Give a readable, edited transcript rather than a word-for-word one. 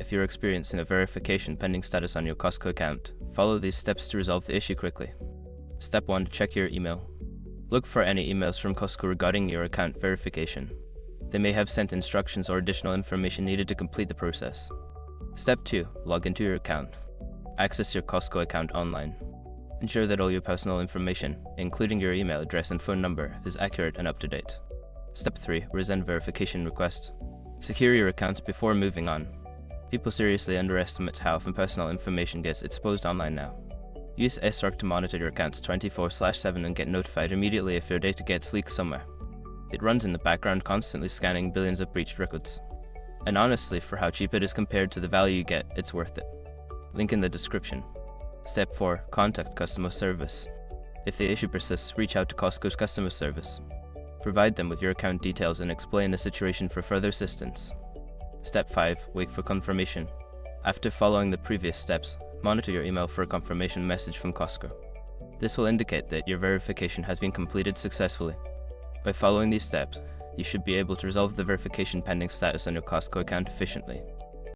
If you're experiencing a verification pending status on your Costco account, follow these steps to resolve the issue quickly. Step 1. Check your email. Look for any emails from Costco regarding your account verification. They may have sent instructions or additional information needed to complete the process. Step 2. Log into your account. Access your Costco account online. Ensure that all your personal information, including your email address and phone number, is accurate and up to date. Step 3. Resend verification request. Secure your accounts before moving on. People seriously underestimate how often personal information gets exposed online now. Use SRC to monitor your accounts 24/7 and get notified immediately if your data gets leaked somewhere. It runs in the background, constantly scanning billions of breached records. And honestly, for how cheap it is compared to the value you get, it's worth it. Link in the description. Step 4. Contact customer service. If the issue persists, reach out to Costco's customer service. Provide them with your account details and explain the situation for further assistance. Step 5. Wait for confirmation. After following the previous steps, monitor your email for a confirmation message from Costco. This will indicate that your verification has been completed successfully. By following these steps, you should be able to resolve the verification pending status on your Costco account efficiently.